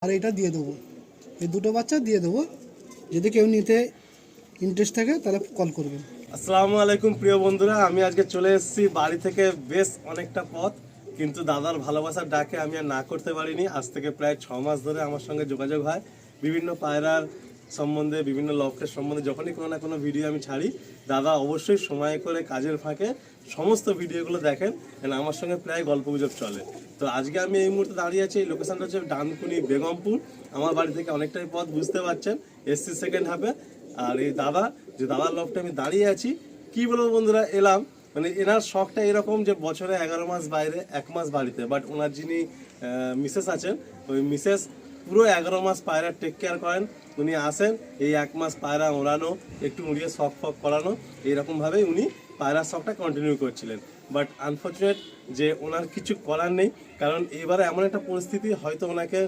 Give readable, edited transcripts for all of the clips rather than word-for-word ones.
আর এটা দিয়ে দেবো, এই দুটো বাচ্চা দিয়ে দেবো। যদি কেউ নিতে ইন্টারেস্ট থাকে তাহলে কল করবেন। আসসালামু আলাইকুম প্রিয় বন্ধুরা, আমি আজকে চলে এসেছি বাড়ি থেকে বেশ অনেকটা পথ, কিন্তু দাদার ভালোবাসার ডাকে আমি আর না করতে পারিনি। আজ থেকে প্রায় 6 মাস ধরে আমার সঙ্গে যোগাযোগ হয় বিভিন্ন পায়রার সম্বন্ধে, বিভিন্ন লফটের সম্বন্ধে। যখনই কোনো না কোনো ভিডিও আমি ছাড়ি, দাদা অবশ্যই সময় করে কাজের ফাঁকে সমস্ত ভিডিওগুলো দেখেন, কারণ আমার সঙ্গে প্রায় গল্পগুজব চলে। তো আজকে আমি এই মুহূর্তে দাঁড়িয়ে আছি, এই লোকেশনটা হচ্ছে ডানকুনি বেগমপুর। আমার বাড়ি থেকে অনেকটাই পথ, বুঝতে পারছেন, এসসি সেকেন্ড হাফে। আর এই দাদা, যে দাদার লফটে আমি দাঁড়িয়ে আছি, কি বলবো বন্ধুরা, এলাম মানে এনার শখটা এরকম যে বছরে 11 মাস বাইরে, 1 মাস বাড়িতে। বাট ওনার যিনি মিসেস আছেন, ওই মিসেস পুরো 11 মাস পায়রা টেক কেয়ার করেন। উনি আসেন এই 1 মাস পায়রা ওড়ানো, একটু উড়িয়ে শখ ফক করানো, এইরকমভাবেই উনি পায়রার শখটা কন্টিনিউ করছিলেন। বাট আনফর্চুনেট যে ওনার কিছু করার নেই, কারণ এবারে এমন একটা পরিস্থিতি, হয়তো ওনাকে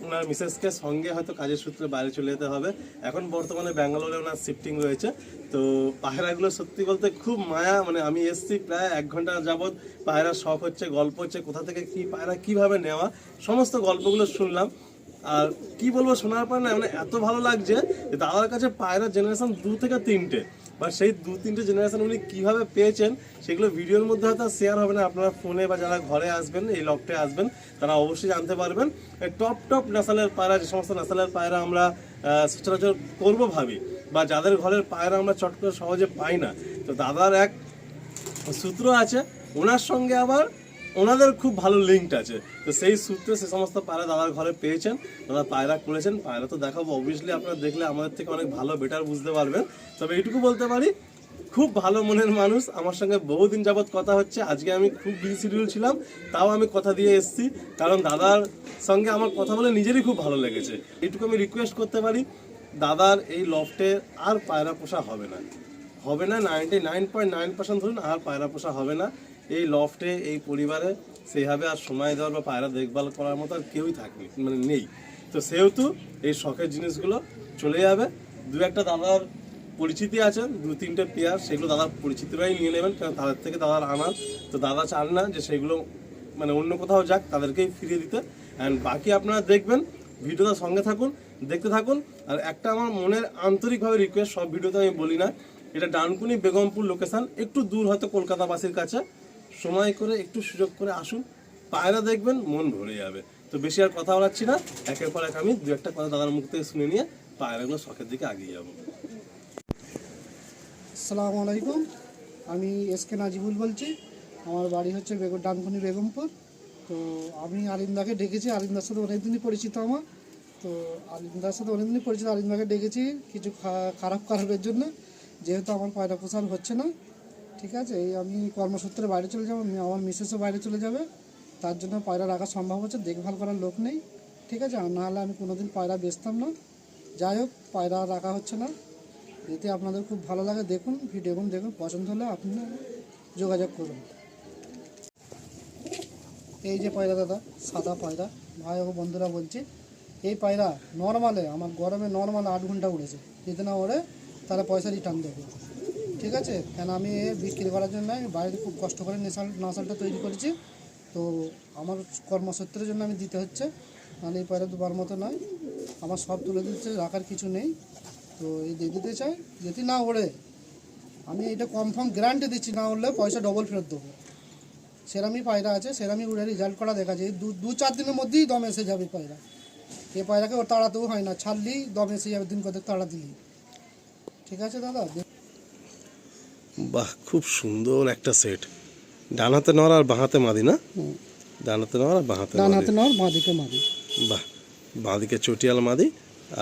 ওনার মিসেসকে সঙ্গে হয়তো কাজের সূত্রে বাইরে চলে যেতে হবে। এখন বর্তমানে ব্যাঙ্গালোরে ওনার শিফটিং রয়েছে। তো পায়রাগুলো সত্যি বলতে খুব মায়া, মানে আমি এসছি প্রায় 1 ঘন্টা যাবৎ, পায়রার শখ হচ্ছে, গল্প হচ্ছে, কোথা থেকে কি পায়রা কীভাবে নেওয়া, সমস্ত গল্পগুলো শুনলাম। আর কি বলবো, শোনার পর না মানে এত ভালো লাগছে যে দাদার কাছে পায়রা জেনারেশন 2 থেকে 3টে, বা সেই 2-3টে জেনারেশন উনি কীভাবে পেয়েছেন সেগুলো ভিডিওর মধ্যে হয়তো শেয়ার হবে না। আপনারা ফোনে বা যারা ঘরে আসবেন, এই লকটে আসবেন, তারা অবশ্যই জানতে পারবেন। টপ টপ ন্যাশনালের পায়রা, যে সমস্ত ন্যাশনালের পায়রা আমরা সচরাচর করবো ভাবি, বা যাদের ঘরের পায়রা আমরা চট করে সহজে পাই না, তো দাদার এক সূত্র আছে, ওনার সঙ্গে আবার ওনাদের খুব ভালো লিঙ্ক আছে। তো সেই সূত্রে সে সমস্ত পায়রা দাদার ঘরে পেয়েছেন, দাদা পায়রা করেছেন। পায়রা তো দেখাবো, অবভিয়াসলি আপনারা দেখলে আমাদের থেকে অনেক ভালো বেটার বুঝতে পারবেন। তবে এইটুকু বলতে পারি, খুব ভালো মনের মানুষ। আমার সঙ্গে বহুদিন যাবৎ কথা হচ্ছে, আজকে আমি খুব বিজি শিডিউল ছিলাম, তাও আমি কথা দিয়ে এসেছি, কারণ দাদার সঙ্গে আমার কথা বলে নিজেরই খুব ভালো লেগেছে। এইটুকু আমি রিকোয়েস্ট করতে পারি, দাদার এই লফটে আর পায়রা পোষা হবে না, হবে না, 99.9% ধরুন আর পায়রা পোষা হবে না। এই লফটে, এই পরিবারে সেইভাবে আর সময় দেওয়ার বা পায়রা দেখভাল করার মতো আর কেউই থাকবে মানে নেই। তো সেহেতু এই শখের জিনিসগুলো চলে যাবে। দু একটা দাদার পরিচিতি আছেন, 2-3টে পেয়ার, সেগুলো দাদার পরিচিতিরাই নিয়ে নেবেন, কারণ তাদের থেকে দাদার আনার। তো দাদা চান না যে সেগুলো মানে অন্য কোথাও যাক, তাদেরকেই ফিরিয়ে দিতে। অ্যান্ড বাকি আপনারা দেখবেন, ভিডিওটার সঙ্গে থাকুন, দেখতে থাকুন। আর একটা আমার মনের আন্তরিকভাবে রিকোয়েস্ট, সব ভিডিওতে আমি বলি না, এটা ডানকুনি বেগমপুর লোকেশন, একটু দূর হয়তো কলকাতাবাসীর কাছে। সময় করে একটু সুযোগ করে আসুন, পায়রা দেখবেন, মন ভরে যাবে। তো বেশি আর কথা বলাচ্ছি না, একের পর এক আমি 2-একটা কথা দাদার মুখ থেকে শুনে নিয়ে পায়রাগুলো শখের দিকে এগিয়ে যাবো। আসসালামু আলাইকুম, আমি এসকে নাজিবুল বলছি। আমার বাড়ি হচ্ছে ডানকুনি বেগমপুর। তো আমি আলিন্দাকে ডেকেছি, আলিন্দার সাথে অনেকদিনই পরিচিত আমার। তো আলিন্দাকে ডেকেছি কিছু খারাপ কারণের জন্য, যেহেতু আমার পায়রা পোষার হচ্ছে না। ঠিক আছে, এই আমি কর্মসূত্রে বাইরে চলে যাবো, আমার মিসেসও বাইরে চলে যাবে, তার জন্য পায়রা রাখা সম্ভব হচ্ছে, দেখভাল করার লোক নেই। ঠিক আছে, আর নাহলে আমি কোনোদিন পায়রা বেচতাম না। যাই হোক, পায়রা রাখা হচ্ছে না। যদি আপনাদের খুব ভালো লাগে দেখুন, ভিডিওগুলো দেখুন, পছন্দ হলে আপনি যোগাযোগ করুন। এই যে পায়রা দাদা, সাদা পায়রা, ভাই ও বন্ধুরা বলছি, এই পায়রা নর্মালে আমার গরমে নর্মাল 8 ঘন্টা উড়েছে। যদি না ওড়ে তাহলে পয়সা রিটার্ন দেবো। ঠিক আছে, কেন আমি বিক্রি করার জন্য বাইরে খুব কষ্ট করে নাসালটা তৈরি করেছি। তো আমার কর্মসূত্রের জন্য আমি দিতে হচ্ছে, নাহলে এই পায়রা দুবার মতো নয়, আমার সব তুলে দিচ্ছে, রাখার কিছু নেই। তো এই দিয়ে দিতে চাই, যদি না ওড়ে আমি এটা কনফার্ম গ্যারান্টি দিচ্ছি, না উঠলে পয়সা ডবল ফেরত দেবো। সেরামই পায়রা আছে, সেরামই উড়ে রেজাল্ট করা দেখা যায়, 2-4 দিনের মধ্যেই দম এসে যাবে পায়রা। এই পায়রাকে ওর তাড়াতেও হয় না, ছাড়লেই দম এসে যাবে, দিন কত তাড়া দিলি। ঠিক আছে দাদা। বাহ, খুব সুন্দর একটা সেট। ডানাতে নর আর বাঁহাতে মাদি না? ডানাতে নর আর বাঁহাতে ডান হাতে নর, বাঁ দিকে মাদি। বাহ, বাঁ দিকে চটিয়াল মাদি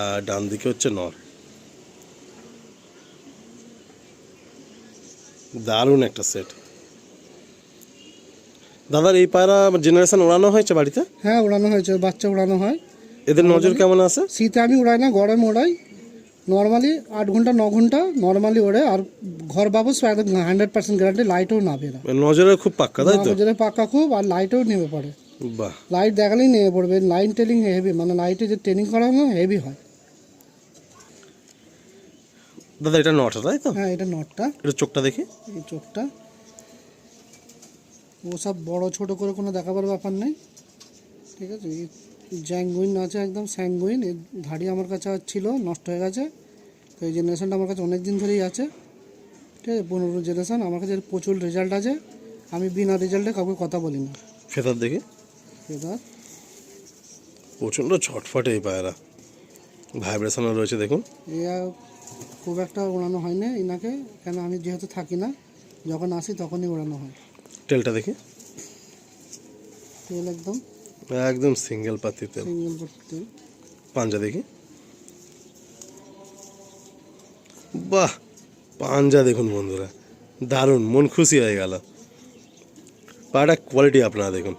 আর ডান দিকে হচ্ছে নর। দারুণ একটা সেট। দাদার এই পায়রা জেনারেশন ওড়ানো হয়েছে বাড়িতে? হ্যাঁ, উড়ানো হয়েছে, বাচ্চা উড়ানো হয়। এদের নজর কেমন আছে? শীতে আমি উড়াই না, গরমে উড়াই। নর্মালি 8 ঘন্টা 9 ঘন্টা নর্মালি ওড়ে, আর ঘর বাবু 100% গ্যারান্টি, লাইটও নাবে না। নজরের খুব পাক্কা, তাই তো? নজরে পাক্কা খুব, আর লাইটও নেমে পড়ে। বাহ, লাইট দেখালেই নেমে পড়বে। লাইন টেলিং হেভি, মানে লাইটে যে ট্রেনিং করানো হেভি হয়। দাদা এটা নটা, তাই তো? হ্যাঁ, এটা নটটা। এটা চোখটা দেখি। এই চোখটা, ও সব বড় ছোট করে কোনো দেখাবার ব্যাপার নেই। ঠিক আছে, জ্যাঙ্গুইন আছে, একদম স্যাঙ্গুইন। এর ধাড়ি আমার কাছে আর ছিল, নষ্ট হয়ে গেছে। তো এই জেনারেশনটা আমার কাছে অনেক দিন ধরেই আছে, ঠিক আছে। 15 জেনারেশন আমার কাছে প্রচুর রেজাল্ট আছে। আমি বিনা রেজাল্টে কাউকে কথা বলি না। ফেদার দেখি, এবার প্রচণ্ড ছটফটে এই পায়রা, ভাইব্রেশনও রয়েছে দেখুন। এ খুব একটা ওড়ানো হয় না এনাকে, কেন আমি যেহেতু থাকি না, যখন আসি তখনই ওড়ানো হয়। তেলটা দেখি, তেল একদম একদম সিঙ্গেল পাতি তেল। সিঙ্গেল তেল। পাঞ্জা দেখি, বাহ পাঞ্জা দেখুন বন্ধুরা, দারুণ, মন খুশি হয়ে গেল। পায়রা কোয়ালিটি আপনারা দেখুন।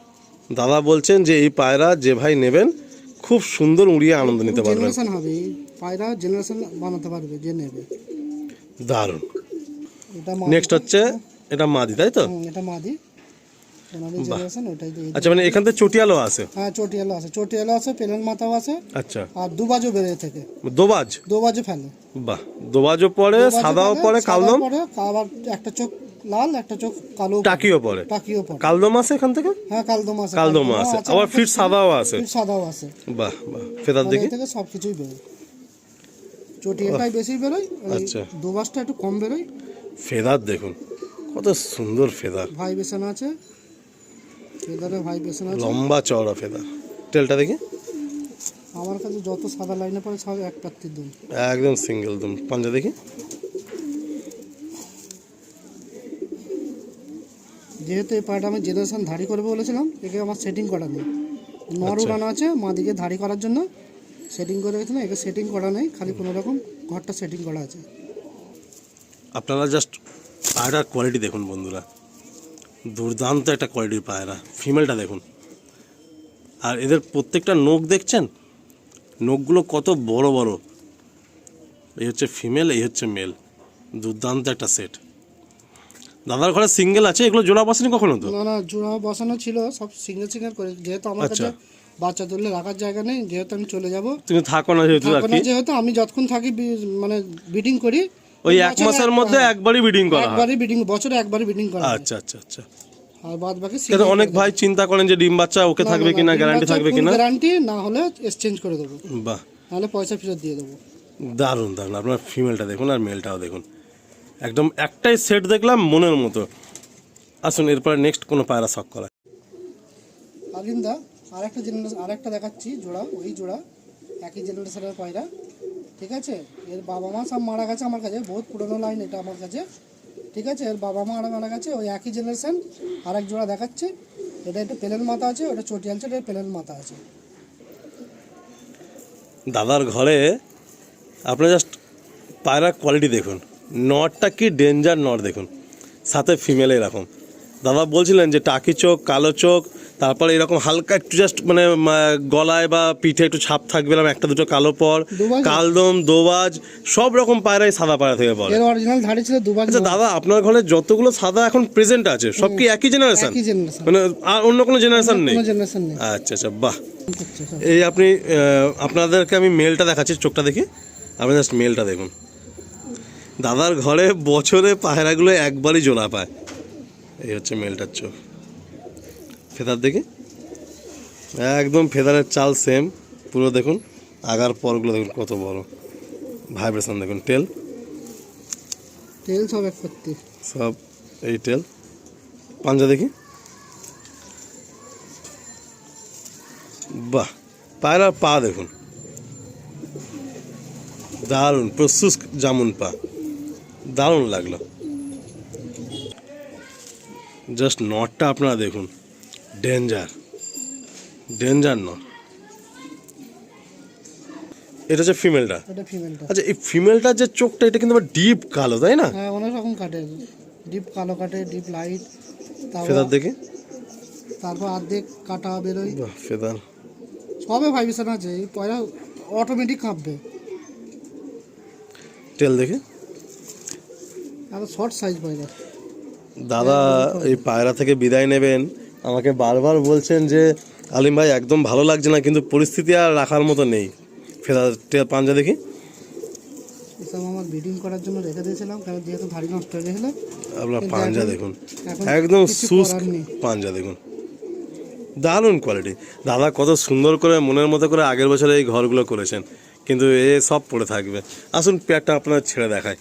দাদা বলছেন যে এই পায়রা যে ভাই নেবেন খুব সুন্দর উড়িয়ে আনন্দ নিতে পারবেন। জেনারেশন হবে, এই পায়রা জেনারেশন বানাতে পারবে যে নেবে। দারুণ। এটা নেক্সট হচ্ছে এটা মাদি, তাই তো? এটা মাদি, ওনাদের জেনারেশন ওটাই দিয়ে। আচ্ছা, মানে এখান থেকে চটিয়ালো আছে? হ্যাঁ, চটিয়ালো আছে, চটিয়ালো আছে, প্লেন মাথাও আছে। আচ্ছা, আর দুবাজও বেরিয়ে থেকে, দোবাজ? দুবাজও ফেলে। বাহ, দোবাজও পরে, সাদাও পরে, কালদম পরে, আবার একটা চোখ লাল, একটা চোখ কালো, টাকিও পরে। টাকিও পরে। কালদম আছে এখান থেকে? হ্যাঁ, কালদম আছে, কালদম আছে, আবার ফিট সাদাও আছে। ফিট সাদাও আছে। বাহ বাহ, ফেদার দেখি। থেকে সব কিছুই বেরোয়, চটিয়াটাই বেশি বেরোয়, আচ্ছা, দুবাজটা একটু কম বেরোয়। ফেদার দেখুন কত সুন্দর ফেদার, ভাইব্রেশন আছে, ফেদারে ভাইব্রেশন আছে, লম্বা চওড়া ফেদার। তেলটা দেখি, আমার কাছে যত সাদা লাইনে পড়ে সব এক পাত্তির দুম, একদম সিঙ্গেল দুম। পাঞ্জা দেখি, যেহেতু এই পায়রাটা আমি জেনারেশন ধাড়ি করবে বলেছিলাম, একে আমার সেটিং করা নেই। নর উড়ানো আছে, মাদিকে ধাড়ি করার জন্য সেটিং করে রেখেছিলাম, একে সেটিং করা নেই, খালি কোনো রকম ঘরটা সেটিং করা আছে। আপনারা জাস্ট পায়রার কোয়ালিটি দেখুন বন্ধুরা, দুর্দান্ত একটা কোয়ালিটির পায়রা। ফিমেলটা দেখুন, আর এদের প্রত্যেকটা নখ দেখছেন, নখগুলো কত বড় বড়। এই হচ্ছে ফিমেল, এই হচ্ছে মেল, দুর্দান্ত একটা সেট। দাদার ঘরে সিঙ্গেল আছে, এগুলো জোড়া বসেনি কখনো তো? না, জোড়া বসানো ছিল, সব সিঙ্গেল সিঙ্গেল করে। যেহেতু আমার কাছে বাচ্চা তুললে রাখার জায়গা নেই, যেহেতু আমি চলে যাবো, তুমি থাকো না যেহেতু, আর কি যেহেতু আমি যতক্ষণ থাকি মানে বিডিং করি, ওই এক মাসের মধ্যে একবারই বিডিং করা হয়? একবারই বিডিং, বছরে একবারই বিডিং করা হয়। আচ্ছা আচ্ছা আচ্ছা। আর বাদ বাকি কিন্তু অনেক ভাই চিন্তা করেন যে ডিম বাচ্চা ওকে থাকবে কিনা, গ্যারান্টি থাকবে কিনা। গ্যারান্টি না হলে এক্সচেঞ্জ করে দেবো, বাহ, নাহলে পয়সা ফেরত দিয়ে দেবো। দারুণ দারুণ। আপনার ফিমেলটা দেখুন আর মেলটাও দেখুন, একদম একটাই সেট দেখলাম মনের মতো। আসুন এরপরে নেক্সট কোনো পায়রা শখ করা। আলিন্দা আরেকটা জেনারেশন, আরেকটা দেখাচ্ছি জোড়া, ওই জোড়া একই জেনারেশনের পায়রা, ঠিক আছে। এর বাবা মা সব মারা গেছে আমার কাছে, বহুত পুরোনো লাইন এটা আমার কাছে, ঠিক আছে। এর বাবা মা মারা গেছে, ওই একই জেনারেশন। আরেক জোড়া দেখাচ্ছি, এটা একটু প্লেন মাথা আছে, ওটা চটিয়াল আছে, এটা প্লেন মাথা আছে। দাদার ঘরে আপনারা জাস্ট পায়রার কোয়ালিটি দেখুন, নটটা কি ডেঞ্জার নট দেখুন, সাথে ফিমেল এরকম। দাদা বলছিলেন যে টাকি চোখ, কালো চোখ, তারপরে এরকম হালকা একটু জাস্ট মানে গলায় বা পিঠে একটু ছাপ থাকবে, একটা দুটো কালো পর, কালদম, দোবাজ, সব রকম পায়রাই সাদা পায়রা থেকে বলে। এর অরিজিনাল ধাড়ি ছিল দুবাজ। আচ্ছা দাদা, আপনার ঘরে যতগুলো সাদা এখন প্রেজেন্ট আছে সব কি একই জেনারেশন? একই জেনারেশন, মানে আর অন্য কোনো জেনারেশন নেই? কোনো জেনারেশন নেই। আচ্ছা আচ্ছা, বাহ। এই আপনি আপনাদেরকে আমি মেলটা দেখাচ্ছি, চোখটা দেখি, আপনি জাস্ট মেলটা দেখুন। দাদার ঘরে বছরে পায়রাগুলো একবারই জোড়া পায়। এই হচ্ছে মেলটার চোখ। ফেদার দেখি, একদম ফেদারের চাল সেম পুরো দেখুন, আগার পরগুলো দেখুন কত বড়, ভাইব্রেশন দেখুন। টেল, তেল সব এক করতে, সব এই টেল। পাঞ্জা দেখি, বাহ, পায়রার পা দেখুন, দারুণ, প্রসুস জামুন পা, দারুণ লাগলো। জাস্ট নটটা আপনারা দেখুন, ডেঞ্জার ডেঞ্জার নট। এটা হচ্ছে ফিমেলটা। এটা ফিমেলটা। আচ্ছা, এই ফিমেলটার যে চোখটা, এটা কিন্তু ডিপ কালো, তাই না? হ্যাঁ, অনেক রকম কাটে, ডিপ কালো কাটে, ডিপ লাইট। ফেদার দেখি, তারপর অর্ধেক কাটা বেরোয়। বাহ, ফেদার সবে ভাইব্রেশন আছে, এই পয়রা অটোমেটিক কাঁপবে। টেল দেখি, আর শর্ট সাইজ পয়রা। দাদা এই পায়রা থেকে বিদায় নেবেন, আমাকে বারবার বলছেন যে আলিম ভাই একদম ভালো লাগছে না, কিন্তু পরিস্থিতি আর রাখার মতো নেই। ফেদার পাঞ্জা দেখি, এসব আমার ব্রিডিং করার জন্য রেখে দিয়েছিলাম, কারণ যেহেতু ধাড়ি নষ্ট হয়ে গেছিলো। আপনার পাঞ্জা দেখুন, একদম সুস্ক পাঞ্জা দেখুন, দারুণ কোয়ালিটি। দাদা কত সুন্দর করে মনের মতো করে আগের বছরে এই ঘরগুলো করেছেন, কিন্তু এ সব পড়ে থাকবে। আসুন পেয়ারটা আপনার ছেড়ে দেখায়।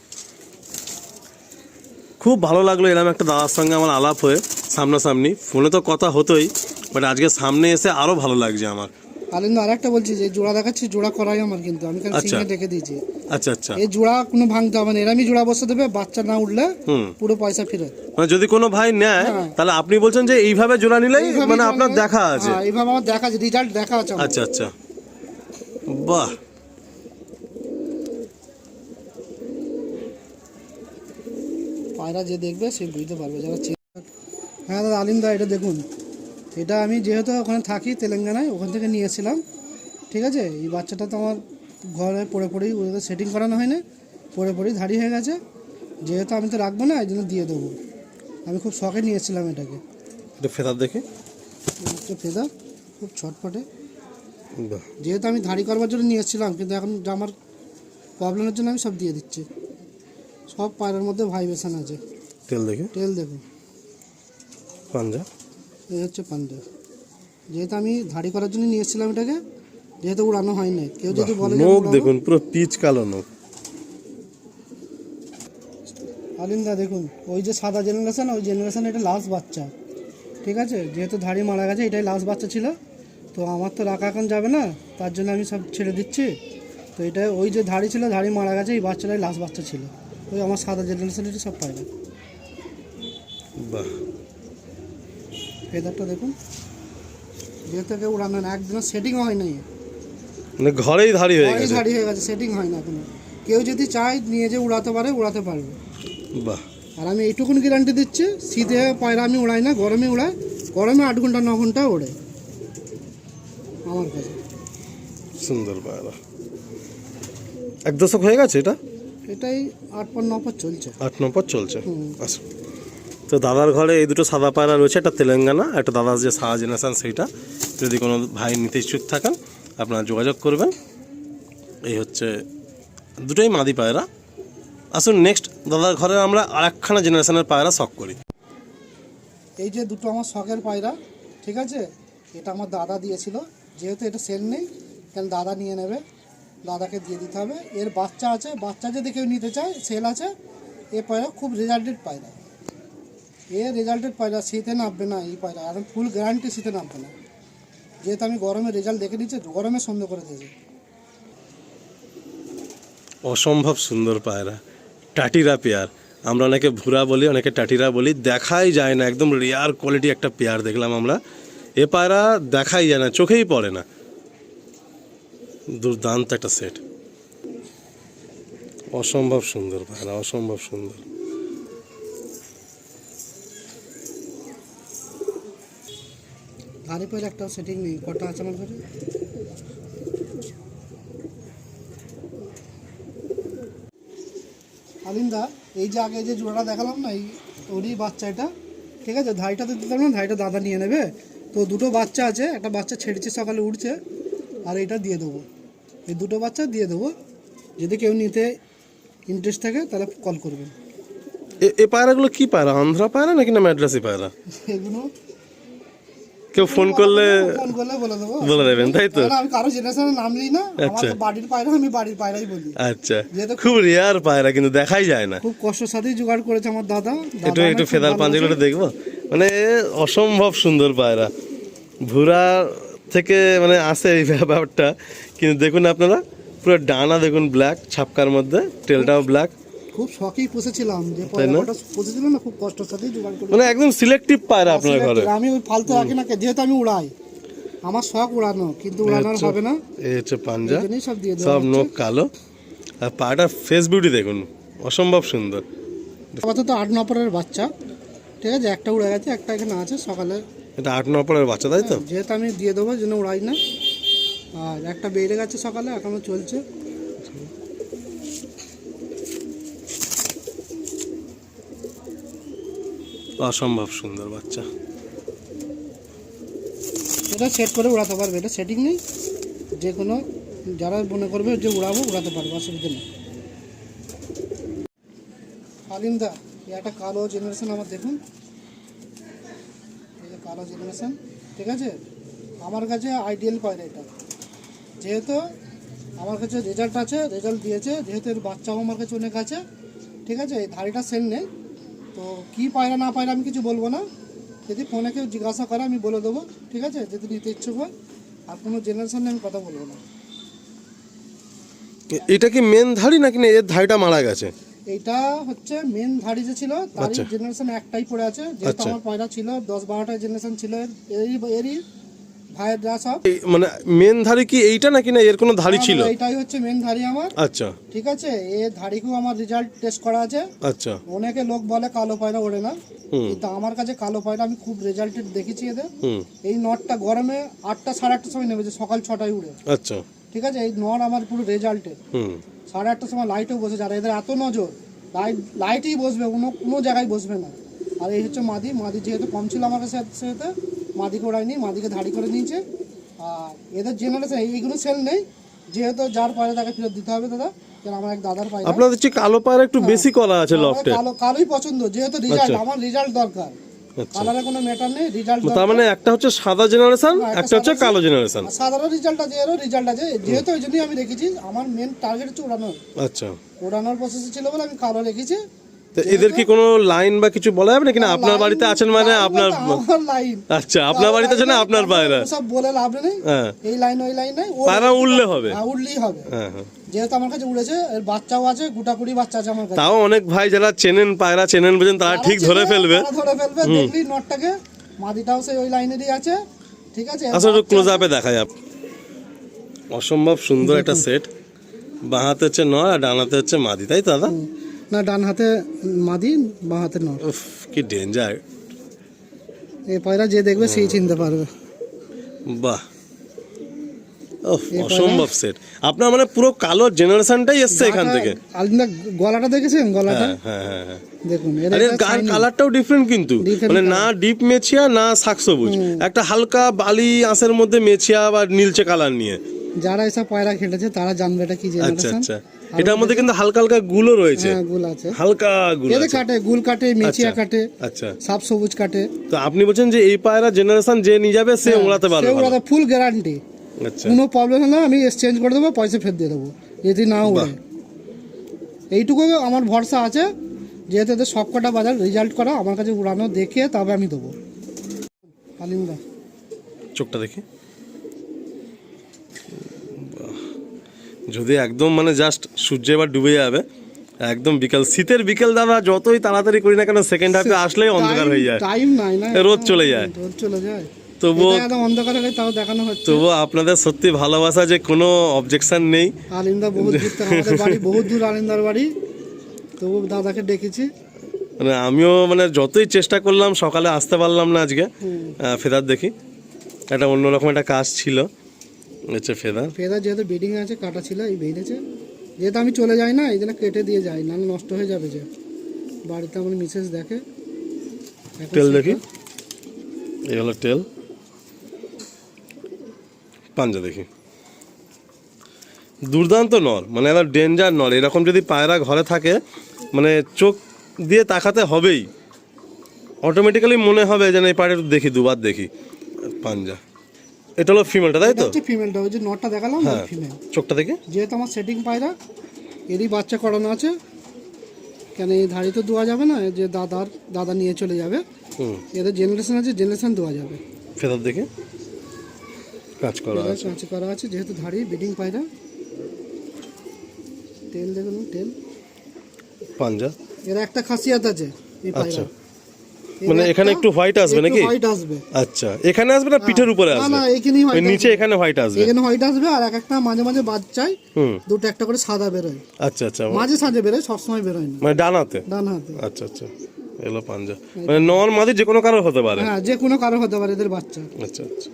খুব ভালো লাগলো এরকম একটা দাদার সঙ্গে আমার আলাপ হয়ে সামনাসামনি। ফোনে তো কথা হতোই, বাট আজকে সামনে এসে আরও ভালো লাগছে আমার। আলিন্দা আরেকটা বলছি, যে জোড়া দেখাচ্ছি জোড়া করাই আমার, কিন্তু আমি খালি আচ্ছা। সিঙ্গে ডেকে দিয়েছি। আচ্ছা আচ্ছা, এই জোড়া কোনো ভাঙতে হবে না, এরামই জোড়া বসে দেবে, বাচ্চা না উঠলে পুরো পয়সা ফেরত। মানে যদি কোনো ভাই নেয় হ্যাঁ। তাহলে আপনি বলছেন যে এইভাবে জোড়া নিলেই এইভাবেই মানে জোড়া আপনার নেবে। দেখা আছে। হ্যাঁ, এইভাবে আমার দেখা আছে, রেজাল্ট দেখা আছে আমার। আচ্ছা আচ্ছা, বাহ। পায়রা যে দেখবে সে বুঝতে পারবে যারা হ্যাঁ দাদা আলিন্দা, এটা দেখুন, এটা আমি যেহেতু ওখানে থাকি তেলেঙ্গানায়, ওখান থেকে নিয়ে এসেছিলাম। ঠিক আছে, এই বাচ্চাটা তো আমার ঘরে পড়ে পড়েই ওদের সেটিং করানো হয় না, পড়ে পড়েই ধাড়ি হয়ে গেছে। যেহেতু আমি তো রাখবো না, এই জন্য দিয়ে দেবো। আমি খুব শখে নিয়ে এসেছিলাম এটাকে। এটা ফেদার দেখে একটা ফেদা খুব ছটফটে। বাহ, যেহেতু আমি ধাড়ি করবার জন্য নিয়ে এসেছিলাম, কিন্তু এখন যা আমার প্রবলেমের জন্য আমি সব দিয়ে দিচ্ছি। সব পায়রার মধ্যে ভাইব্রেশন আছে। তেল দেখে তেল দেখুন, পাঞ্জা। এই হচ্ছে পাঞ্জা। যেহেতু আমি ধাড়ি করার জন্য নিয়ে এসেছিলাম এটাকে, যেহেতু উড়ানো হয় না, কেউ যদি বলে যে নখ উড়াবো- দেখুন, পুরো পিচ কালো নখ। আলিন্দা দেখুন, ওই যে সাদা জেনারেশন, ওই জেনারেশন এটা লাস্ট বাচ্চা। ঠিক আছে, যেহেতু ধাড়ি মারা গেছে, এটাই লাস্ট বাচ্চা ছিল। তো আমার তো রাখা এখন যাবে না, তার জন্য আমি সব ছেড়ে দিচ্ছি। তো এটা ওই যে ধাড়ি ছিল, ধাড়ি মারা গেছে, এই বাচ্চাটাই লাস্ট বাচ্চা ছিল। ওই আমার সাদা জেনারেশন এটা সব পায় না। বাহ, ফেদারটা দেখুন, যেহেতু কেউ উড়ানো না, একদিনের সেটিংও হয় নাই, মানে ঘরেই ধাড়ি হয়ে ঘরেই গেছে। ধাড়ি হয়ে গেছে, সেটিং হয় না এখনো। কেউ যদি চায় নিয়ে যে উড়াতে পারে, উড়াতে পারবে। বাহ, আর আমি এইটুকুন গ্যারান্টি দিচ্ছি, শীতে পায়রা আমি উড়াই না, গরমে উড়াই। গরমে 8 ঘন্টা 9 ঘন্টা ওড়ে আমার কাছে। সুন্দর পায়রা। 1 দশক হয়ে গেছে এটা, এটাই 8 পর 9 পর চলছে। 8 নম্বর চলছে। আচ্ছা, তো দাদার ঘরে এই দুটো সাদা পায়রা রয়েছে, একটা তেলেঙ্গানা, একটা দাদার যে সাদা জেনারেশন সেইটা। যদি কোনো ভাই নিতে ইচ্ছুক থাকেন আপনারা যোগাযোগ করবেন। এই হচ্ছে দুটোই মাদি পায়রা। আসুন নেক্সট দাদার ঘরে আমরা আরেকখানা জেনারেশনের পায়রা শখ করি। এই যে দুটো আমার শখের পায়রা, ঠিক আছে, এটা আমার দাদা দিয়েছিল। যেহেতু এটা সেল নেই, কেন দাদা নিয়ে নেবে, দাদাকে দিয়ে দিতে হবে। এর বাচ্চা আছে, বাচ্চা যদি কেউ নিতে চায় সেল আছে। এ পায়রা খুব রেজাল্টেড পায়রা, এ রেজাল্টেড পায়রা, শীতে নামবে না এই পায়রা, একদম ফুল গ্যারান্টি শীতে নামবে না। যেহেতু আমি গরমে রেজাল্ট দেখে নিচ্ছি, গরমে সন্দেহ করে দিয়েছি। অসম্ভব সুন্দর পায়রা, টাটিরা পেয়ার। আমরা অনেকে ভুরা বলি, অনেকে টাটিরা বলি। দেখাই যায় না, একদম রেয়ার কোয়ালিটি একটা পেয়ার দেখলাম আমরা। এ পায়রা দেখাই যায় না, চোখেই পড়ে না। দুর্দান্ত একটা সেট, অসম্ভব সুন্দর পায়রা, অসম্ভব সুন্দর। ধারে পায়রা একটাও সেটিং নেই, কটা আছে আমার ঘরে। আলিন্দা, এই যে আগে যে জোড়াটা দেখালাম না, এই ওরই বাচ্চা এটা। ঠিক আছে, ধাইটা তো দিতাম না, ধাইটা দাদা নিয়ে নেবে। তো দুটো বাচ্চা আছে, একটা বাচ্চা ছেড়েছে সকালে উঠছে, আর এটা দিয়ে দেবো। এই দুটো বাচ্চা দিয়ে দেবো, যদি কেউ নিতে ইন্টারেস্ট থাকে তাহলে কল করবেন। এ পায়রাগুলো কি পায়রা, আন্ধ্রা পায়রা নাকি না ম্যাড্রাসি পায়রা? এগুলো কেউ ফোন করলে ফোন করলে বলে দেবো, বলে দেবেন, তাই তো? কারণ আমি কারো জেনারেশনের নাম নিই না, আমার আচ্ছা। তো বাড়ির পায়রা, আমি বাড়ির পায়রাই বলি। আচ্ছা, যেহেতু খুব রেয়ার পায়রা, কিন্তু দেখাই যায় না। খুব কষ্টের সাথেই জোগাড় করেছে আমার দাদা। একটু দাদা একটু আমায় খুব ফেদার ভালোবাসে। পাঞ্জাগুলো দেখবো, মানে অসম্ভব সুন্দর পায়রা। ভুরা থেকে মানে আসে এই ব্যাপারটা, কিন্তু দেখুন আপনারা পুরো ডানা দেখুন, ব্ল্যাক ছাপকার মধ্যে, টেলটাও ব্ল্যাক। খুব শখেই পুষেছিলাম, যে তাই না? পায়রাটা পুষেছিলাম না, খুব কষ্টের সাথেই জোগাড় করে। মানে একদম সিলেক্টিভ পায়রা আপনার ঘরে। আমি ওই ফালতু রাখি না, যেহেতু আমি উড়াই, আমার শখ উড়ানো, কিন্তু উড়ানোর হবে না, এই হচ্ছে পাঞ্জা, এই জন্যই সব দিয়ে দেওয়া সব হচ্ছে। নখ কালো। আর পায়রাটার ফেস বিউটি দেখুন, অসম্ভব সুন্দর। আপাতত 8-9 পরের বাচ্চা। ঠিক আছে, একটা উড়ে গেছে, একটা এখানে আছে সকালে। এটা 8-9 পরের বাচ্চা, তাই তো? যেহেতু আমি দিয়ে দেবো, জন্য উড়াই না। আর একটা বেড়ে গেছে সকালে, এখনো চলছে। অসম্ভব সুন্দর বাচ্চা। এটা সেট করে উড়াতে পারবে, এটা সেটিং নেই। যে কোনো যারা মনে করবে যে উড়াবো, উড়াতে পারবে, অসুবিধা নেই। আলিন্দা, এই একটা কালো জেনারেশন আমার দেখুন, এই যে কালো জেনারেশন। ঠিক আছে, আমার কাছে আইডিয়াল পায়রা এটা, যেহেতু আমার কাছে রেজাল্ট আছে, রেজাল্ট দিয়েছে, যেহেতু এর বাচ্চাও আমার কাছে অনেক আছে। ঠিক আছে, এই ধাড়িটা সেল নেই, তো কী পায়রা না পায়রা আমি কিছু বলবো না, যদি ফোনে কেউ জিজ্ঞাসা করে আমি বলে দেবো। ঠিক আছে, যদি নিতে ইচ্ছুক হয়, আর কোনো জেনারেশন নিয়ে আমি কথা বলবো না। এটা কি মেন ধাড়ি নাকি না এর ধাড়িটা মারা গেছে? এইটা হচ্ছে মেন ধাড়ি যে ছিল তারই আচ্ছা। জেনারেশন একটাই পড়ে আছে, যেহেতু আচ্ছা। আমার পায়রা ছিল 10-12টা জেনারেশন ছিল এরই ভাইয়ের যা সব। মানে মেন ধাড়ি কি এইটা নাকি না এর কোনো ধাড়ি ছিল? এইটাই হচ্ছে মেন ধাড়ি আমার। আচ্ছা ঠিক আছে, এর ধাড়িকেও আমার রেজাল্ট টেস্ট করা আছে। আচ্ছা। অনেকে লোক বলে কালো পায়রা ওড়ে না, হুম কিন্তু আমার কাছে কালো পায়রা আমি খুব রেজাল্টেড দেখেছি এদের। হুম এই নটটা গরমে 8টা 8:30 সময় নেমেছে, সকাল 6টায় উড়ে। আচ্ছা। ঠিক আছে, এই নট আমার পুরো রেজাল্টেড। হুম 8:30 সময় লাইটেও বসে যারা, এদের এত নজর, লাইটেই বসবে, কোনো জায়গায় বসবে না। আর এই হচ্ছে মাদি, যেহেতু কম ছিল আমার কাছে সাথে, মাদিকে ওড়ায়নি, মাদিকে ধাড়ি করে নিয়েছে। আর এদের জেনারেশন এইগুলো সেল নেই, যেহেতু যার পায়রা তাকে ফেরত দিতে হবে দাদা, কারণ আমার এক দাদার পায়রা। আপনাদের যে কালো পায়রা একটু বেশি করা আছে লফটে। কালোই পছন্দ, যেহেতু রেজাল্ট, আমার রেজাল্ট দরকার, আচ্ছা। কালারে কোনো ম্যাটার নেই, রেজাল্ট তার মানে একটা হচ্ছে সাদা জেনারেশন, একটা হচ্ছে কালো জেনারেশন। সাধারণ রেজাল্ট আছে, এরও রেজাল্ট আছে, যেহেতু ওই জন্যই আমি রেখেছি। আমার মেন টার্গেট হচ্ছে ওড়ানোর, আচ্ছা। ওড়ানোর প্রসেসে ছিল বলে আমি কালো রেখেছি। তো এদের কি কোনো লাইন বা কিছু বলা যাবে নাকি না? আপনার বাড়িতে আছেন মানে আপনার, আমার লাইন। আচ্ছা আপনার বাড়িতে আছেন না আপনার পায়রা? সব বলে লাভ নেই, হ্যাঁ এই লাইন ওই লাইন নাই, পায়রা উড়লে হবে। উড়লেই হবে। হ্যাঁ হ্যাঁ। যেহেতু আমার কাছে উড়েছে, এর বাচ্চাও আছে, গুটাকুড়ি বাচ্চা আছে আমার কাছে। তাও অনেক ভাই যারা চেনেন পায়রা চেনেন বুঝেন তারা ঠিক ধরে ফেলবে। তারা ধরে ফেলবে, দেখলি নটটাকে, মাদিটাও সেই ওই লাইনেরই আছে। ঠিক আছে, আচ্ছা একটু ক্লোজ আপে দেখাই আপ। অসম্ভব সুন্দর একটা সেট, বাঁ হাতে হচ্ছে নর আর ডান হাতে হচ্ছে মাদি, তাই তো দাদা? না, ডান হাতে মাদি, বাঁ হাতে নর। উফ কি ডেঞ্জার। এই পায়রা যে দেখবে সেই চিনতে পারবে। বাহ, অসম্ভব সেট। আপনার মানে পুরো কালো জেনারেশনটাই এসছে এখান থেকে। আলিন্দা গলাটা দেখেছেন? গলাটা হ্যাঁ হ্যাঁ হ্যাঁ। দেখুন, আরে গায়ের কালারটাও ডিফারেন্ট কিন্তু, মানে না ডিপ মেছিয়া না শাকসবুজ, একটা হালকা বালি আঁশের মধ্যে মেছিয়া বা নীলচে কালার নিয়ে। যারা এসব পায়রা খেটেছে তারা জানবে এটা কি আচ্ছা জেনারেশন। আচ্ছা। এটার মধ্যে কিন্তু হালকা হালকা গুলো রয়েছে। হ্যাঁ, গুল আছে, হালকা গুলো এদের আছে। কাটে, গুল কাটে, মেচিয়া কাটে, আচ্ছা। সব সবুজ কাটে। তো আপনি বলছেন যে এই পায়রা জেনারেশন যে নিয়ে যাবে সে উড়াতে পারবে ভালো। ফুল গ্যারান্টি, আচ্ছা। কোনো প্রবলেম হলে আমি এক্সচেঞ্জ করে দেবো, পয়সা ফেরত দিয়ে দেবো যদি না উড়ে। এইটুকু আমার ভরসা আছে, যেহেতু এদের সব কটা বাজার রেজাল্ট করা, আমার কাছে উড়ানো দেখে তবে আমি দেবো। আলিন্দা চোখটা দেখি, যদি একদম মানে জাস্ট সূর্য এবার ডুবে যাবে, একদম বিকাল, শীতের বিকেল দাদা যতই তাড়াতাড়ি করি না কেন সেকেন্ড হাফে আসলেই অন্ধকার হয়ে যায়, টাইম নাই না, রোদ চলে যায়। রোদ চলে যায়, তবুও এটা একদম অন্ধকার হলে তাও দেখানো হচ্ছে। তবুও আপনাদের সত্যি ভালোবাসা, যে কোনো অবজেকশন নেই। আলিন্দা বহুত দূর থেকে, আমাদের বাড়ি বহুত দূর, আলিন্দার বাড়ি, তবু দাদাকে ডেকেছি। মানে আমিও মানে যতই চেষ্টা করলাম সকালে আসতে পারলাম না আজকে, ফেদার দেখি একটা অন্যরকম একটা কাজ ছিল, হচ্ছে ফেদার। ফেদার যেহেতু বেডিং আছে, কাটা ছিল, এই বেরিয়েছে, যেহেতু আমি চলে যাই না এই জন্য কেটে দিয়ে যাই, না নষ্ট হয়ে যাবে। যে বাড়িতে আমার মিসেস দেখে। এখন টেল দেখি, এই হলো টেল। পাঞ্জা দেখি, দুর্দান্ত নর, মানে একটা ডেঞ্জার নর। এরকম যদি পায়রা ঘরে থাকে মানে চোখ দিয়ে তাকাতে হবেই, অটোমেটিক্যালি মনে হবে যেন এই পায়রা একটু দেখি, দুবার দেখি। পাঞ্জা, এটা হলো ফিমেলটা তাই তো? হচ্ছে ফিমেলটা, ওই যে নটটা দেখালাম, হ্যাঁ, ফিমেল। চোখটা দেখি, যেহেতু আমার সেটিং পায়রা, এরই বাচ্চা করানো আছে, কেন এই ধাড়ি তো দেওয়া যাবে না, যে দাদা নিয়ে চলে যাবে। এদের জেনারেশন আছে, জেনারেশন দেওয়া যাবে। ফেদার দেখে কাজ করা আছে, কাঁচি করা আছে, যেহেতু ধাড়ি বেডিং পায়রা। তেল দেখুন, তেল। পাঞ্জা, এর একটা খাসিয়াত আছে এই আচ্ছা, পায়রা, মানে এখানে একটু হোয়াইট আসবে নাকি? হোয়াইট আসবে। আচ্ছা, এখানে আসবে না পিঠের উপরে না আসবে? না, এখানেই ওই হোয়াইট, নিচে এখানে হোয়াইট আসবে, এখানে হোয়াইট আসবে। আর একটা মাঝে মাঝে বাচ্চায় হুম, দুটো একটা করে সাদা বেরোয়, আচ্ছা আচ্ছা, মাঝে সাঝে বেরোয়, সবসময় বেরোয় না, মানে ডান হাতে। ডান হাতে। আচ্ছা আচ্ছা, এলো পাঞ্জা, মানে নর মাদি যে কোনো কারো হতে পারে। হ্যাঁ, যে কোনো কারো হতে পারে এদের বাচ্চা। আচ্ছা আচ্ছা,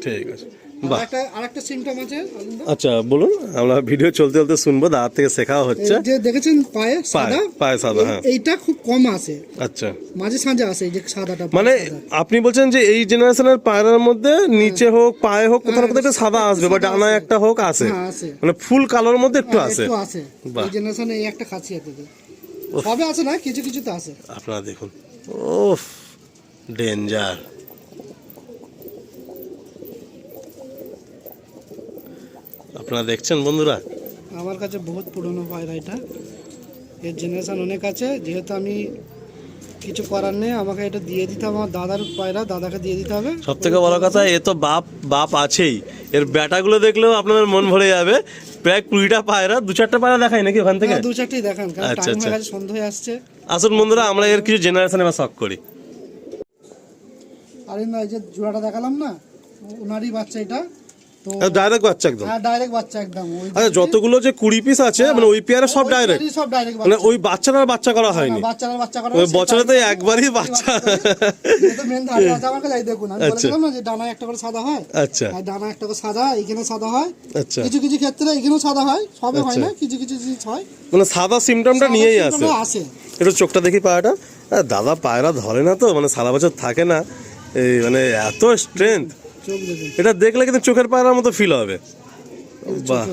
ঠিক আছে, বাহ। আরেকটা সিমটম আছে আলিন্দা। আচ্ছা বলুন, আমরা ভিডিও চলতে চলতে শুনবো, দাদার থেকে শেখাও হচ্ছে। এই যে দেখেছেন পায়ে সাদা, পায়ে সাদা, হ্যাঁ। এইটা খুব কম আসে, আচ্ছা, মাঝে সাঝে আসে এই যে সাদাটা। মানে আপনি বলছেন যে এই জেনারেশনের পায়রার মধ্যে নিচে হোক পায়ে হোক কোথাও না কোথাও একটা সাদা আসবে, বা ডানায় একটা হোক আসে, হ্যাঁ, আসে। মানে ফুল কালোর মধ্যে একটু আসে। একটু আসে, বাহ। এই জেনারেশনে এই একটা খাসিয়াত এদের। সবে আসে না, কিছু কিছুতে আসে। আপনারা দেখুন, ওফ ডেঞ্জার। আপনারা দেখছেন বন্ধুরা। আমার কাছে বহুত পুরনো পায়রা এটা, এর জেনারেশন অনেক আছে। যেহেতু আমি কিছু করার নেই, আমাকে এটা দিয়ে দিতে হবে, আমার দাদার পায়রা, দাদাকে দিয়ে দিতে হবে। সব থেকে বড় কথা, এ তো বাপ আছেই, এর ব্যাটাগুলো দেখলেও আপনাদের মন ভরে যাবে। প্রায় 20টা পায়রা, 2-4টা পায়রা দেখাই নাকি ওখান থেকে? 2-4টি দেখান, কারণ টাইম হয়ে গেছে, সন্ধ্যা হয়ে আসছে। আসুন বন্ধুরা, আমরা এর কিছু জেনারেশন এবার শখ করি। আর এই যে জোড়াটা দেখালাম না, ওনারই বাচ্চা এটা। তো ডাইরেক্ট বাচ্চা একদম? হ্যাঁ, ডাইরেক্ট বাচ্চা একদম। আচ্ছা, যতগুলো যে 20 পিস আছে মানে ওই পেয়ারে সব ডাইরেক্ট? সব ডাইরেক্ট মানে ওই বাচ্চাটার বাচ্চা করা হয়নি? বাচ্চারা বাচ্চা করা ওই বছরে তো একবারই বাচ্চা। এটা মেন ধারে আছে আমার কাছে। দেখুন, আমি বলেছিলাম না যে ডানায় একটা করে সাদা হয়। আচ্ছা, আর ডানা একটা করে সাদা, এখানে সাদা হয়। আচ্ছা, কিছু কিছু ক্ষেত্রে এখানেও সাদা হয়, সবে হয় না, কিছু কিছু জিনিস হয়। মানে সাদা সিমটমটা নিয়েই আসে। আসে। একটু চোখটা দেখি পায়রাটা। দাদা পায়রা ধরে না তো, মানে সারা বছর থাকে না, এই মানে এত স্ট্রেংথ। চোখ দেখুন, এটা দেখলে কিন্তু চোখের পায়রার মতো ফিল হবে। বাহ।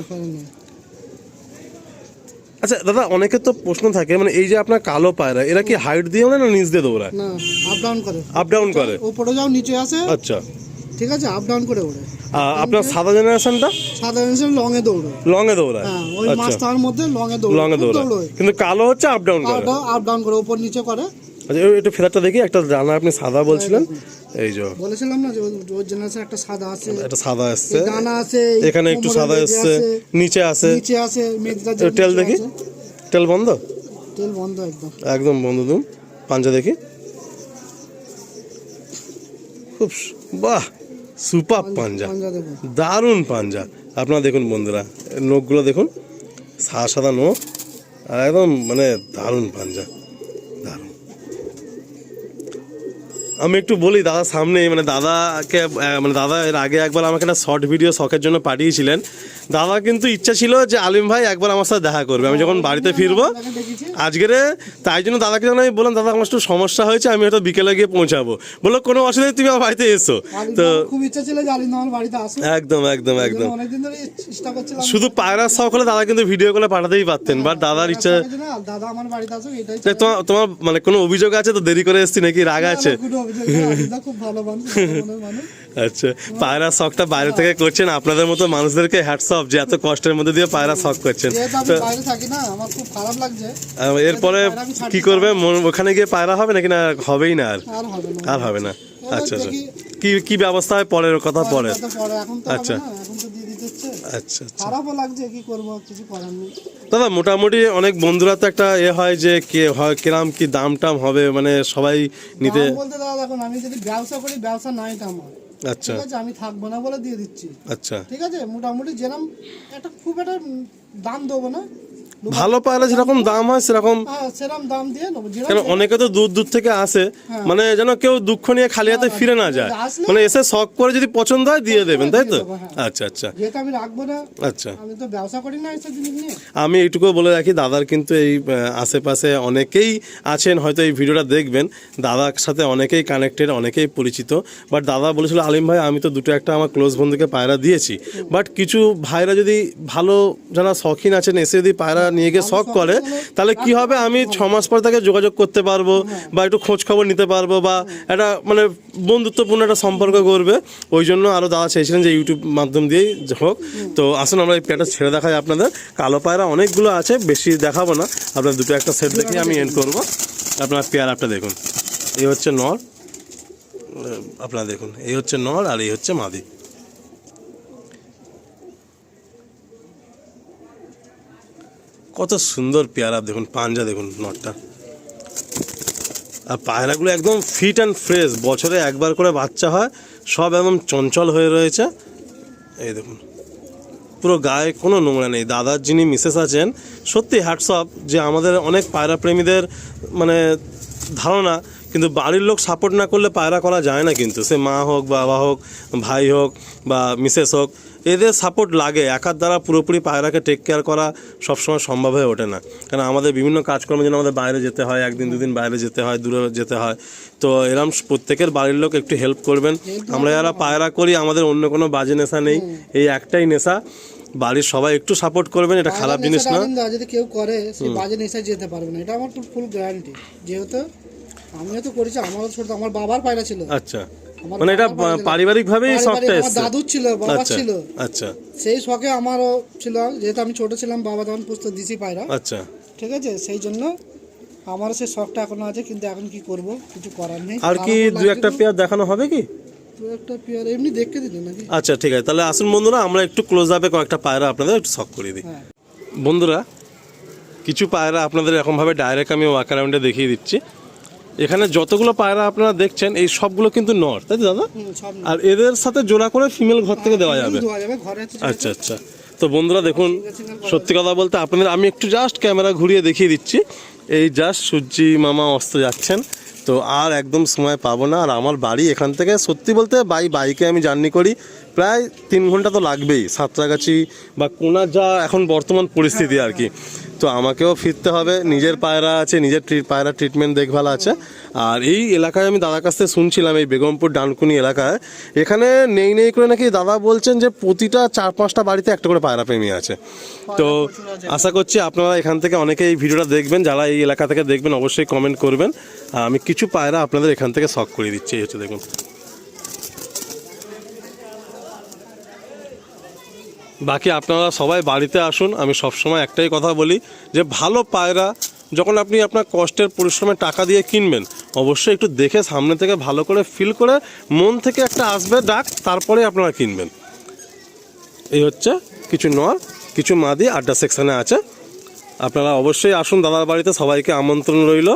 আচ্ছা দাদা, অনেকের তো প্রশ্ন থাকে, মানে এই যে আপনার কালো পায়রা, এরা কি হাইট দিয়ে ওড়ে না নিচ দিয়ে দৌড়ায়? না, আপ ডাউন করে। আপ ডাউন করে? উপরে যাও, নিচে আসে। আচ্ছা, ঠিক আছে, আপ ডাউন করে ওড়ে। আপনার সাদা জেনারেশনটা? সাদা জেনারেশন লং এ দৌড়ে। লং এ দৌড়ায়? হ্যাঁ, ওই আচ্ছা, মাস্টার মধ্যে লং এ দৌড়ে। লং এ দৌড়ায়, কিন্তু কালো হচ্ছে আপ ডাউন করে। আপ ডাউন করে, উপর নিচে করে। আচ্ছা, একটু ফেদারটা দেখি। একটা জানা আপনি সাদা বলছিলেন, এই যে বলেছিলাম না যে ওর জেনারেশন একটা সাদা আছে, একটা সাদা আসছে, ডানা আছে, এখানে একটু সাদা আসছে, নিচে আছে, নিচে আছে মেজরা। টেল দেখি, টেল বন্ধ? তেল বন্ধ একদম, একদম বন্ধ। দুম পাঞ্জা দেখি, খুব বাহ, সুপার পাঞ্জা, দারুণ পাঞ্জা। আপনারা দেখুন বন্ধুরা, নখগুলো দেখুন, সাদা সাদা নখ, আর একদম মানে দারুণ পাঞ্জা, দারুণ। আমি একটু বলি দাদার সামনে, মানে দাদাকে, মানে দাদা এর আগে একবার আমাকে একটা শর্ট ভিডিও শখের জন্য পাঠিয়েছিলেন। দাদা কিন্তু ইচ্ছা ছিল যে আলিম ভাই একবার আমার সাথে দেখা করবে আমি যখন বাড়িতে ফিরবো আজকের। তাই জন্য দাদাকে যখন আমি বললাম দাদা আমার একটু সমস্যা হয়েছে, আমি হয়তো বিকেলে গিয়ে পৌঁছাবো, বললো কোনো অসুবিধা নেই, তুমি আমার বাড়িতে এসো। তো খুব ইচ্ছা ছিল যে আলিম আমার বাড়িতে আসো। একদম একদম একদম, অনেকদিন ধরে চেষ্টা করছিলাম। শুধু পায়রার শখ হলে দাদা কিন্তু ভিডিও করে পাঠাতেই পারতেন, বাট দাদার ইচ্ছা। দাদা আমার বাড়িতে আসো, এটাই। তোমার মানে কোনো অভিযোগ আছে তো? দেরি করে এসেছি নাকি, রাগ আছে? খুব ভালো মানুষ। আচ্ছা, পায়রা শখটা বাইরে থেকে করছেন, আপনাদের মতো মানুষদেরকে হ্যাটস অফ যে এত কষ্টের মধ্যে দিয়ে পায়রা শখ করছেন। বাইরে থাকি না, আমার খুব খারাপ লাগছে। এরপরে কি করবে, ওখানে গিয়ে পায়রা হবে নাকি না হবেই না? আর হবে না। আচ্ছা আচ্ছা, কি কি ব্যবস্থা হয় পরের কথা পরে? আচ্ছা আচ্ছা, খারাপও লাগছে, কি করবো, কিছু করার নেই। দাদা মোটামুটি অনেক বন্ধুরা তো একটা হয় যে কে হয় কিরাম কি দাম টাম হবে, মানে সবাই নিতে বলতে। দাদা দেখুন, আমি যদি ব্যবসা করি, ব্যবসা নাই এটা আমার। আচ্ছা, ঠিক আছে, আমি থাকবো না বলে দিয়ে দিচ্ছি। আচ্ছা, ঠিক আছে, মোটামুটি যেরকম একটা খুব একটা দাম দেবো না। ভালো পায়রা যেরকম দাম হয় সেরকম সেরকম দাম দিয়ে নেবো। কেন অনেকে তো দূর দূর থেকে আসে, মানে যেন কেউ দুঃখ নিয়ে খালি হাতে ফিরে না যায়, মানে এসে শখ করে যদি পছন্দ হয় দিয়ে দেবেন, তাই তো? আচ্ছা আচ্ছা, যেহেতু আমি রাখবো না। আচ্ছা, আমি তো ব্যবসা করি না এসব জিনিস নিয়ে। আমি এইটুকু বলে রাখি, দাদার কিন্তু এই আশেপাশে অনেকেই আছেন, হয়তো এই ভিডিওটা দেখবেন, দাদার সাথে অনেকেই কানেক্টেড, অনেকেই পরিচিত। বাট দাদা বলেছিল আলিম ভাই আমি তো দুটো একটা আমার ক্লোজ বন্ধুকে পায়রা দিয়েছি, বাট কিছু ভাইরা যদি ভালো যারা শখিন আছেন এসে যদি পায়রা নিয়ে গিয়ে শখ করে, তাহলে কি হবে, আমি 6 মাস পর তাকে যোগাযোগ করতে পারবো বা একটু খোঁজ খবর নিতে পারবো, বা একটা মানে বন্ধুত্বপূর্ণ একটা সম্পর্ক করবে। ওই জন্য আরও দাদা চেয়েছিলেন যে ইউটিউব মাধ্যম দিয়েই হোক। তো আসুন আমরা এই পেয়ারটা ছেড়ে দেখাই আপনাদের। কালো পায়রা অনেকগুলো আছে, বেশি দেখাবো না, আপনার দুটো একটা সেট দেখে আমি এন্ড করবো। আপনার পেয়ার আপটা দেখুন, এই হচ্ছে নর, আপনারা দেখুন, এই হচ্ছে নর আর এই হচ্ছে মাদি। কত সুন্দর পেয়ারা, দেখুন পাঞ্জা দেখুন নটটা, আর পায়রাগুলো একদম ফিট অ্যান্ড ফ্রেশ, বছরে একবার করে বাচ্চা হয়, সব একদম চঞ্চল হয়ে রয়েছে। এই দেখুন পুরো গায়ে কোনো নোংরা নেই। দাদার যিনি মিসেস আছেন, সত্যি হ্যাটস অফ, যে আমাদের অনেক পায়রা প্রেমীদের মানে ধারণা, কিন্তু বাড়ির লোক সাপোর্ট না করলে পায়রা করা যায় না, কিন্তু সে মা হোক, বাবা হোক, ভাই হোক বা মিসেস হোক, এদের সাপোর্ট লাগে। একার দ্বারা পুরোপুরি পায়রাকে টেক কেয়ার করা সবসময় সম্ভব হয়ে ওঠে না, কারণ আমাদের বিভিন্ন কাজকর্মের জন্য আমাদের বাইরে যেতে হয়, একদিন দুদিন বাইরে যেতে হয়, দূরে যেতে হয়। তো এরম প্রত্যেকের বাড়ির লোক একটু হেল্প করবেন। আমরা যারা পায়রা করি আমাদের অন্য কোনো বাজে নেশা নেই, এই একটাই নেশা। বাড়ির সবাই একটু সাপোর্ট করবেন, এটা খারাপ জিনিস না। যদি কেউ করে সেই বাজে নেশায় যেতে পারবে না, এটা আমার ফুল গ্যারান্টি। যেহেতু আমিও তো করেছি, আমারও ছোট, আমার বাবার পায়রা ছিল। আচ্ছা, আমার মানে এটা বাবার বাড়ি দিলাম। পারিবারিক ভাবেই শখটা পারিবারিক, আমার এসছে। দাদুর ছিল, বাবার আচ্ছা ছিল, আচ্ছা সেই শখে আমারও ছিল, যেহেতু আমি ছোট ছিলাম বাবা তখন পুষতো দিশি পায়রা, আচ্ছা। ঠিক আছে, সেই জন্য আমারও সেই শখটা এখনো আছে, কিন্তু এখন কি করব, কিছু করার নেই। আর কি খারাপও দু লাগছে একটা তো। পেয়ার দেখানো হবে কি? দু একটা পেয়ার এমনি দেখতে দিত নাকি? আচ্ছা ঠিক আছে, তাহলে আসুন বন্ধুরা আমরা একটু ক্লোজ আপে কয়েকটা পায়রা আপনাদের একটু শখ করে দিই। হ্যাঁ বন্ধুরা কিছু পায়রা আপনাদের এরকমভাবে ডাইরেক্ট আমি ওয়াক অ্যারাউন্ডে দেখিয়ে দিচ্ছি। এখানে যতগুলো পায়রা আপনারা দেখছেন এই সবগুলো কিন্তু নর, তাই তো দাদা? সব আর এদের সাথে জোড়া করে ফিমেল ঘর থেকে দেওয়া যাবে। দেওয়া যাবে ঘরে আছে। আচ্ছা আচ্ছা। তো বন্ধুরা দেখুন, সত্যি কথা বলতে আপনাদের আমি একটু জাস্ট ক্যামেরা ঘুরিয়ে দেখিয়ে দিচ্ছি। এই জাস্ট সূর্যি মামা অস্ত যাচ্ছেন, তো আর একদম সময় পাবো না। আর আমার বাড়ি এখান থেকে সত্যি বলতে বাইকে আমি জার্নি করি প্রায় 3 ঘন্টা তো লাগবেই, সাঁতরাগাছি বা কোনার যা এখন বর্তমান পরিস্থিতি আর কি। তো আমাকেও ফিরতে হবে, নিজের পায়রা আছে, নিজের পায়রা ট্রিটমেন্ট দেখভাল আছে। আর এই এলাকায় আমি দাদার কাছ থেকে শুনছিলাম, এই বেগমপুর ডানকুনি এলাকায় এখানে নেই করে নাকি দাদা বলছেন যে প্রতিটা 4-5টা বাড়িতে একটা করে পায়রা প্রেমী আছে। তো আশা করছি আপনারা এখান থেকে অনেকে এই ভিডিওটা দেখবেন, যারা এই এলাকা থেকে দেখবেন অবশ্যই কমেন্ট করবেন। আর আমি কিছু পায়রা আপনাদের এখান থেকে শখ করে দিচ্ছি। এই হচ্ছে দেখুন, বাকি আপনারা সবাই বাড়িতে আসুন। আমি সবসময় একটাই কথা বলি যে ভালো পায়রা যখন আপনি আপনার কষ্টের পরিশ্রমের টাকা দিয়ে কিনবেন, অবশ্যই একটু দেখে সামনে থেকে ভালো করে ফিল করে মন থেকে একটা আসবে ডাক, তারপরে আপনারা কিনবেন। এই হচ্ছে কিছু নর, কিছু মাদি আড্ডা সেকশনে আছে। আপনারা অবশ্যই আসুন দাদার বাড়িতে, সবাইকে আমন্ত্রণ রইল।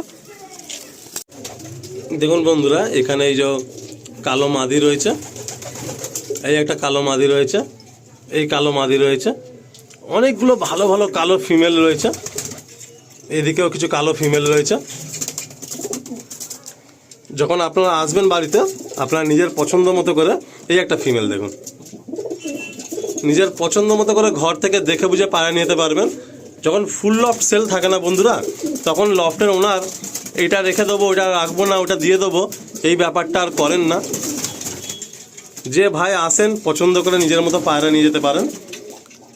দেখুন বন্ধুরা, এখানে এই যে কালো মাদি রয়েছে, এই একটা কালো মাদি রয়েছে, এই কালো মাদি রয়েছে, অনেকগুলো ভালো ভালো কালো ফিমেল রয়েছে, এদিকেও কিছু কালো ফিমেল রয়েছে। যখন আপনারা আসবেন বাড়িতে, আপনারা নিজের পছন্দ মতো করে, এই একটা ফিমেল দেখুন, নিজের পছন্দ মতো করে ঘর থেকে দেখে বুঝে পায়রা নিতে পারবেন। যখন ফুল লফট সেল থাকে না বন্ধুরা, তখন লফটের ওনার এটা রেখে দেবো, ওটা রাখবো না, ওটা দিয়ে দেবো, এই ব্যাপারটা আর করেন না। যে ভাই আসেন পছন্দ করে নিজের মতো পায়রা নিয়ে যেতে পারেন।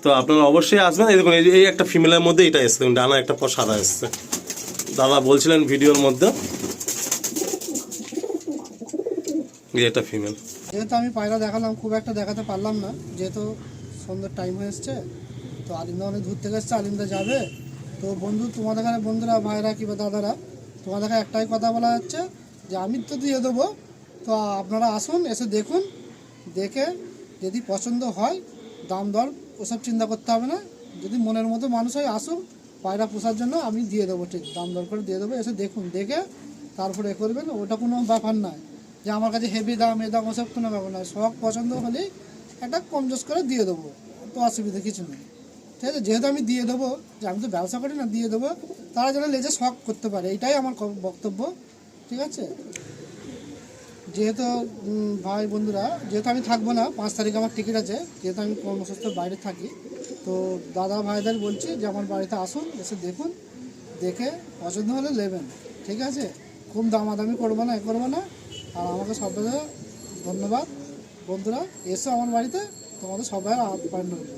তো আপনারা অবশ্যই আসবেন। এই দেখুন, এই একটা ফিমেলের মধ্যে এটা এসছে, দেখুন ডানা একটা পর সাদা এসছে, দাদা বলছিলেন ভিডিওর মধ্যে। এই একটা ফিমেল। যেহেতু আমি পায়রা দেখালাম, খুব একটা দেখাতে পারলাম না, যেহেতু সন্ধ্যার টাইম হয়ে এসছে, তো আলিমদা অনেক দূর থেকে এসছে, আলিমদা যাবে। তো বন্ধু, তোমাদের এখানে বন্ধুরা, ভাইরা কিংবা দাদারা, তোমাদের এখানে একটাই কথা বলা যাচ্ছে যে আমি তো দিয়ে দেবো, তো আপনারা আসুন, এসে দেখুন, দেখে যদি পছন্দ হয়, দাম দর ওসব চিন্তা করতে হবে না। যদি মনের মতো মানুষ হয় আসুন, পায়রা পোষার জন্য আমি দিয়ে দেবো, ঠিক দাম দর করে দিয়ে দেবো। এসে দেখুন, দেখে তারপরে এ করবেন, ওটা কোনো ব্যাপার নয় যে আমার কাছে হেভি দাম, এ দাম, ওসব কোনো ব্যাপার নয়। শখ পছন্দ হলেই একটা কম জোস করে দিয়ে দেবো, তো অসুবিধা কিছু নেই, ঠিক আছে। যেহেতু আমি দিয়ে দেবো, যে আমি তো ব্যবসা করি না, দিয়ে দেবো, তারা যেন লেজে শখ করতে পারে, এইটাই আমার বক্তব্য, ঠিক আছে। যেহেতু ভাই বন্ধুরা, যেহেতু আমি থাকবো না, 5 তারিখে আমার টিকিট আছে, যেহেতু আমি কর্মসূত্রে বাইরে থাকি, তো দাদা ভাইদের বলছি যে আমার বাড়িতে আসুন, এসে দেখুন, দেখে পছন্দ হলে নেবেন, ঠিক আছে। খুব দামাদামি করবো না, করবো না। আর আমাকে সবাই ধন্যবাদ বন্ধুরা, এসো আমার বাড়িতে, তোমাদের সবাই আপ্যায়ন রইল।